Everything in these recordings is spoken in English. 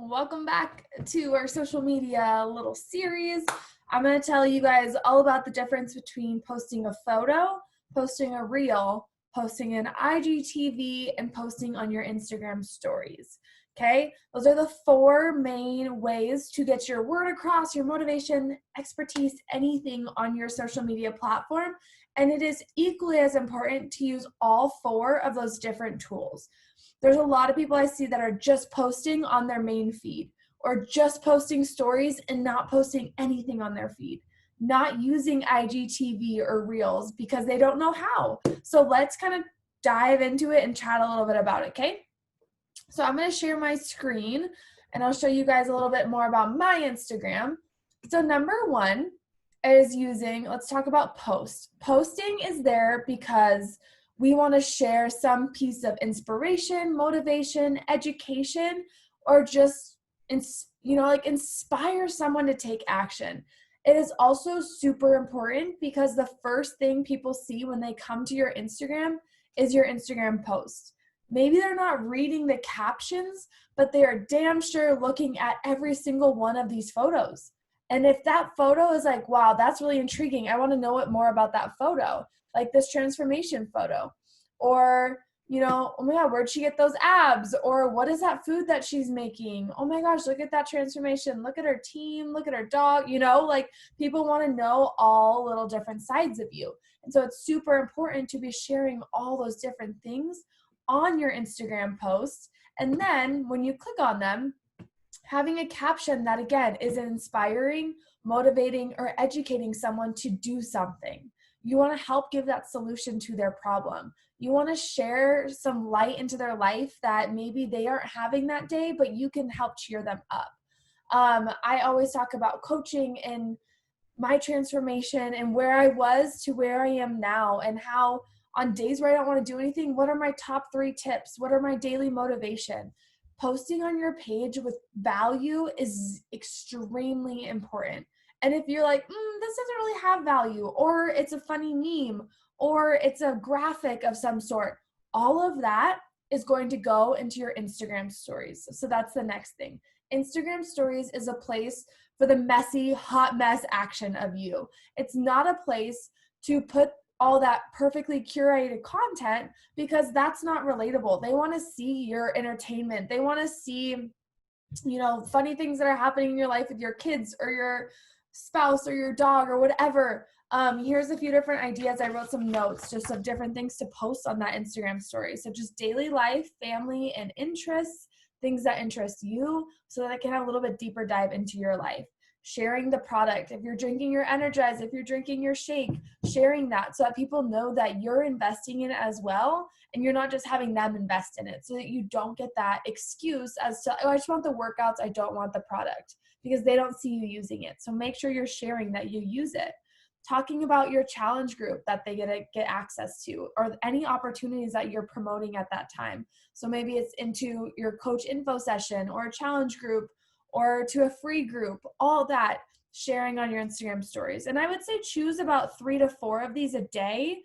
Welcome back to our social media little series. I'm going to tell you guys all about the difference between posting a photo, posting a reel, posting an IGTV, and posting on your Instagram stories. Okay, those are the four main ways to get your word across, your motivation, expertise, anything on your social media platform. And it is equally as important to use all four of those different tools. There's a lot of people I see that are just posting on their main feed or just posting stories and not posting anything on their feed, not using IGTV or Reels because they don't know how. So let's kind of dive into it and chat a little bit about it, okay? So I'm going to share my screen and I'll show you guys a little bit more about my Instagram. So number one is let's talk about post. Posting is there because we want to share some piece of inspiration, motivation, education, or just, inspire someone to take action. It is also super important because the first thing people see when they come to your Instagram is your Instagram post. Maybe they're not reading the captions, but they are damn sure looking at every single one of these photos. And if that photo is like, wow, that's really intriguing, I want to know more about that photo, like this transformation photo. Or, oh my God, where'd she get those abs? Or what is that food that she's making? Oh my gosh, look at that transformation. Look at her team. Look at her dog. People want to know all little different sides of you. And so it's super important to be sharing all those different things on your Instagram posts. And then when you click on them, having a caption that, again, is inspiring, motivating, or educating someone to do something. You want to help give that solution to their problem. You want to share some light into their life that maybe they aren't having that day, but you can help cheer them up. I always talk about coaching and my transformation and where I was to where I am now, and how on days where I don't want to do anything, what are my top 3 tips? What are my daily motivation? Posting on your page with value is extremely important. And if you're like, this doesn't really have value, or it's a funny meme, or it's a graphic of some sort, all of that is going to go into your Instagram stories. So that's the next thing. Instagram stories is a place for the messy, hot mess action of you. It's not a place to put all that perfectly curated content, because that's not relatable. They want to see your entertainment. They want to see, funny things that are happening in your life with your kids or your spouse or your dog or whatever. Here's a few different ideas. I wrote some notes just of different things to post on that Instagram story. So just daily life, family, and interests, things that interest you, so that I can have a little bit deeper dive into your life. Sharing the product. If you're drinking your Energize, if you're drinking your shake, sharing that so that people know that you're investing in it as well, and you're not just having them invest in it, so that you don't get that excuse as to, I just want the workouts, I don't want the product, because they don't see you using it. So make sure you're sharing that you use it. Talking about your challenge group that they get access to, or any opportunities that you're promoting at that time. So maybe it's into your coach info session or a challenge group, or to a free group, all that sharing on your Instagram stories. And I would say choose about 3 to 4 of these a day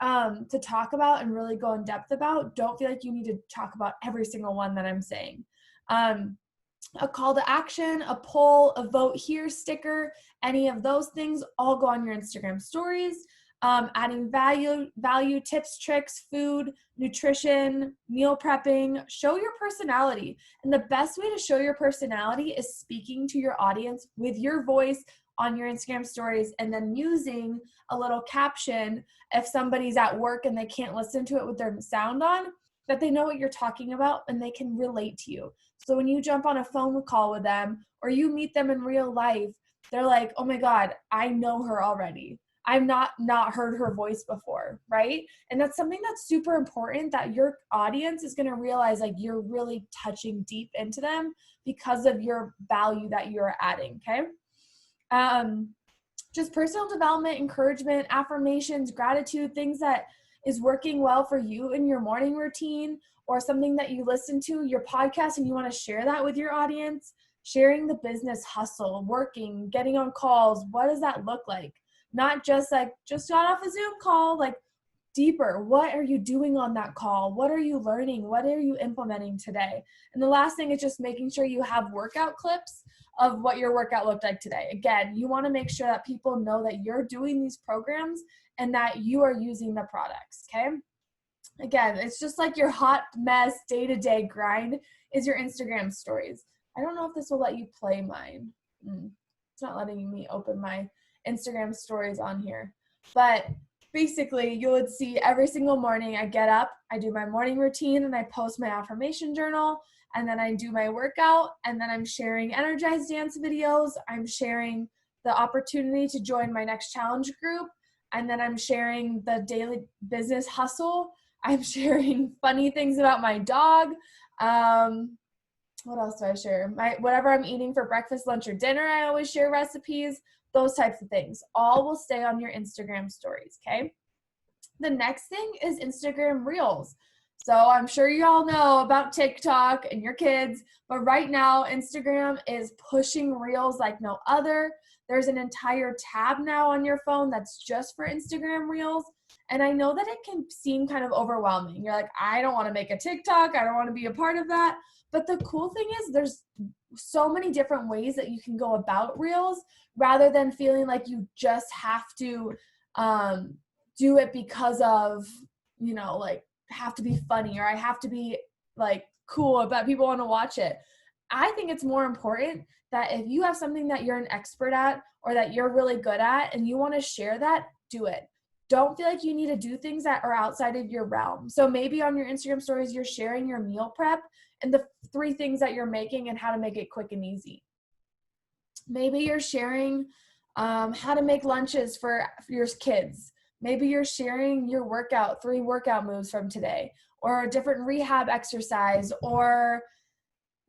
to talk about and really go in depth about. Don't feel like you need to talk about every single one that I'm saying. A call to action, a poll, a vote here sticker, any of those things all go on your Instagram stories. Adding value, tips, tricks, food, nutrition, meal prepping. Show your personality. And the best way to show your personality is speaking to your audience with your voice on your Instagram stories, and then using a little caption if somebody's at work and they can't listen to it with their sound on, that they know what you're talking about and they can relate to you. So when you jump on a phone call with them or you meet them in real life, they're like, oh my God, I know her already. I've not heard her voice before, right? And that's something that's super important, that your audience is going to realize like you're really touching deep into them because of your value that you're adding, okay? Just personal development, encouragement, affirmations, gratitude, things that is working well for you in your morning routine, or something that you listen to, your podcast, and you want to share that with your audience. Sharing the business hustle, working, getting on calls. What does that look like? Not just like, just got off a Zoom call, like deeper. What are you doing on that call? What are you learning? What are you implementing today? And the last thing is just making sure you have workout clips of what your workout looked like today. Again, you want to make sure that people know that you're doing these programs and that you are using the products, okay? Again, it's just like your hot mess day-to-day grind is your Instagram stories. I don't know if this will let you play mine. It's not letting me open my Instagram stories on here. But basically, you would see every single morning I get up, I do my morning routine, and I post my affirmation journal, and then I do my workout, and then I'm sharing energized dance videos. I'm sharing the opportunity to join my next challenge group, and then I'm sharing the daily business hustle. I'm sharing funny things about my dog. What else do I share? Whatever I'm eating for breakfast, lunch, or dinner, I always share recipes, those types of things. All will stay on your Instagram stories, okay? The next thing is Instagram Reels. So I'm sure you all know about TikTok and your kids, but right now Instagram is pushing Reels like no other. There's an entire tab now on your phone that's just for Instagram Reels. And I know that it can seem kind of overwhelming. You're like, I don't want to make a TikTok. I don't want to be a part of that. But the cool thing is there's so many different ways that you can go about Reels rather than feeling like you just have to do it because of, like have to be funny or I have to be like cool but people want to watch it. I think it's more important that if you have something that you're an expert at or that you're really good at and you want to share that, do it. Don't feel like you need to do things that are outside of your realm. So maybe on your Instagram stories, you're sharing your meal prep and the 3 things that you're making and how to make it quick and easy. Maybe you're sharing how to make lunches for your kids. Maybe you're sharing your workout, 3 workout moves from today, or a different rehab exercise, or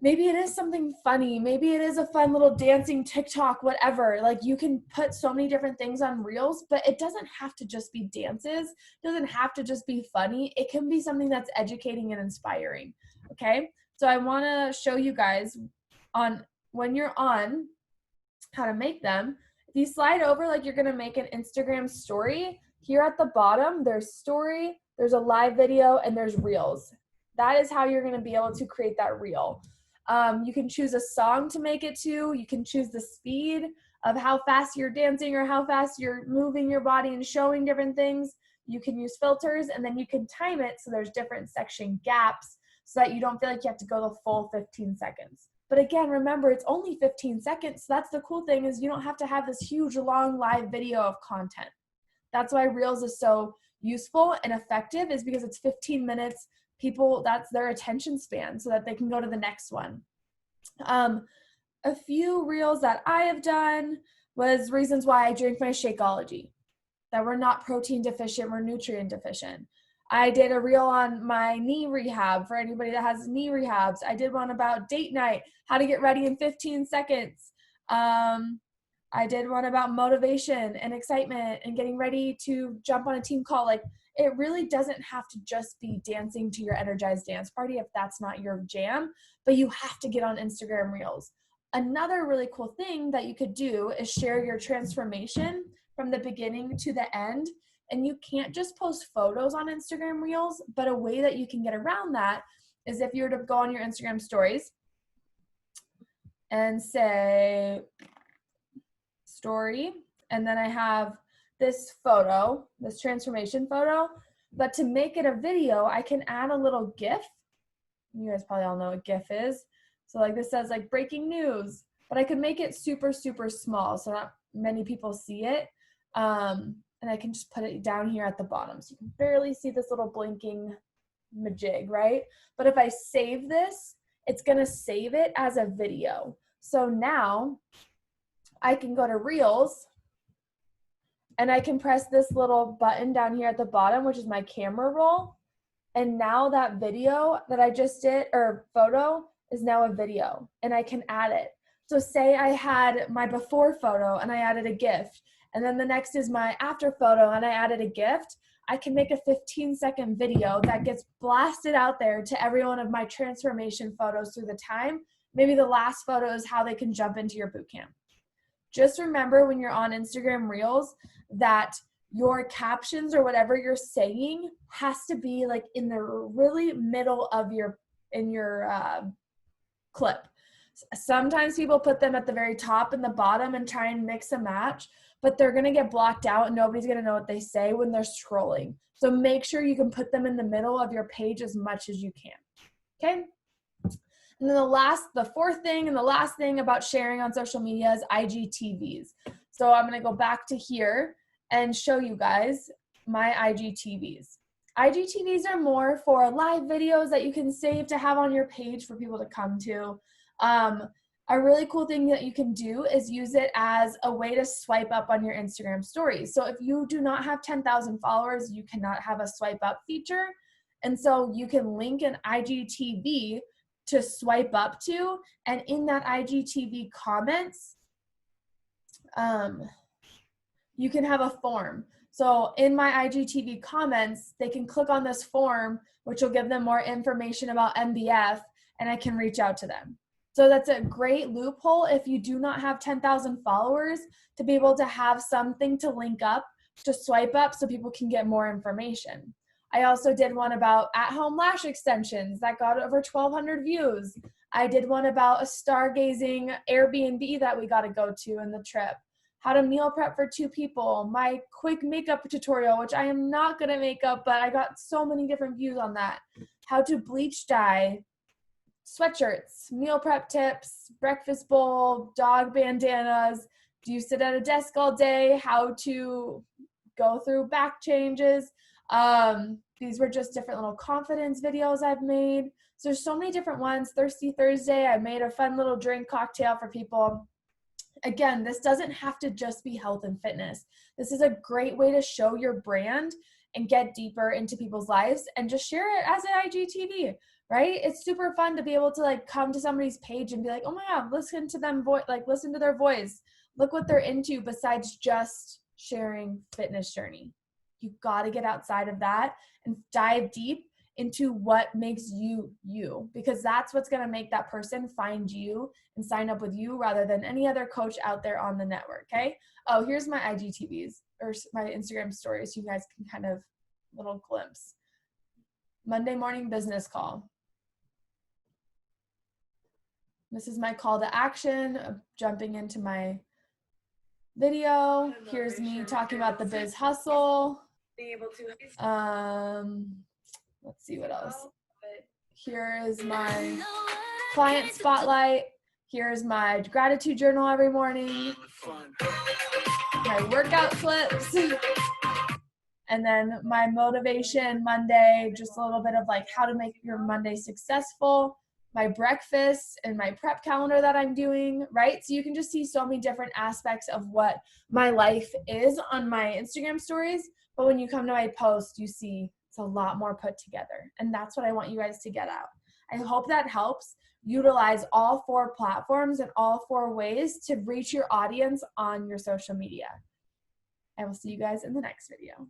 maybe it is something funny. Maybe it is a fun little dancing TikTok, whatever. Like you can put so many different things on Reels, but it doesn't have to just be dances. It doesn't have to just be funny. It can be something that's educating and inspiring, okay? So I want to show you guys on when you're on how to make them. If you slide over like you're going to make an Instagram story, here at the bottom, there's story, there's a live video, and there's Reels. That is how you're going to be able to create that reel. You can choose a song to make it to. You can choose the speed of how fast you're dancing or how fast you're moving your body and showing different things. You can use filters, and then you can time it so there's different section gaps so that you don't feel like you have to go the full 15 seconds. But again, remember, it's only 15 seconds. So that's the cool thing is you don't have to have this huge, long live video of content. That's why Reels is so useful and effective is because it's 15 minutes. People, that's their attention span so that they can go to the next one. A few Reels that I have done was reasons why I drink my Shakeology, that we're not protein deficient, we're nutrient deficient. I did a reel on my knee rehab for anybody that has knee rehabs. I did one about date night, how to get ready in 15 seconds. I did one about motivation and excitement and getting ready to jump on a team call. Like it really doesn't have to just be dancing to your energized dance party if that's not your jam, but you have to get on Instagram Reels. Another really cool thing that you could do is share your transformation from the beginning to the end. And you can't just post photos on Instagram Reels, but a way that you can get around that is if you were to go on your Instagram stories and say story, and then I have this photo, this transformation photo, but to make it a video, I can add a little GIF. You guys probably all know what GIF is. So like this says like breaking news, but I could make it super, super small so not many people see it. And I can just put it down here at the bottom. So you can barely see this little blinking majig, right? But if I save this, it's gonna save it as a video. So now I can go to Reels and I can press this little button down here at the bottom, which is my camera roll. And now that video that I just did, or photo, is now a video and I can add it. So say I had my before photo and I added a gift, and then the next is my after photo and I added a gift. I can make a 15-second video that gets blasted out there to every one of my transformation photos through the time. Maybe the last photo is how they can jump into your boot camp. Just remember when you're on Instagram Reels that your captions or whatever you're saying has to be like in the really middle of your clip. Sometimes people put them at the very top and the bottom and try and mix and match, but they're going to get blocked out and nobody's going to know what they say when they're scrolling. So make sure you can put them in the middle of your page as much as you can. Okay? And then the fourth thing and the last thing about sharing on social media is IGTVs. So I'm going to go back to here and show you guys my IGTVs. IGTVs are more for live videos that you can save to have on your page for people to come to. A really cool thing that you can do is use it as a way to swipe up on your Instagram stories. So if you do not have 10,000 followers, you cannot have a swipe up feature. And so you can link an IGTV to swipe up to, and in that IGTV comments, you can have a form. So in my IGTV comments, they can click on this form, which will give them more information about MBF, and I can reach out to them. So that's a great loophole if you do not have 10,000 followers, to be able to have something to link up, to swipe up so people can get more information. I also did one about at-home lash extensions that got over 1,200 views. I did one about a stargazing Airbnb that we got to go to in the trip. How to meal prep for 2 people. My quick makeup tutorial, which I am not good at makeup, but I got so many different views on that. How to bleach dye sweatshirts, meal prep tips, breakfast bowl, dog bandanas. Do you sit at a desk all day? How to go through back changes. These were just different little confidence videos I've made. So there's so many different ones. Thirsty Thursday, I made a fun little drink cocktail for people. Again, this doesn't have to just be health and fitness. This is a great way to show your brand and get deeper into people's lives and just share it as an IGTV, right? It's super fun to be able to like come to somebody's page and be like, oh my God, listen to them, listen to their voice. Look what they're into besides just sharing fitness journey. You've got to get outside of that and dive deep into what makes you you, because that's what's going to make that person find you and sign up with you rather than any other coach out there on the network. Okay. Oh, here's my IGTVs or my Instagram stories. So you guys can kind of little glimpse. Monday morning business call. This is my call to action of jumping into my video. Here's me talking about the biz hustle. Let's see what else. Here is my client spotlight. Here's my gratitude journal every morning. My workout clips. And then my motivation Monday, just a little bit of like how to make your Monday successful. My breakfast and my prep calendar that I'm doing, right? So you can just see so many different aspects of what my life is on my Instagram stories. But when you come to my post, you see it's a lot more put together. And that's what I want you guys to get out. I hope that helps. Utilize all 4 platforms and all 4 ways to reach your audience on your social media. I will see you guys in the next video.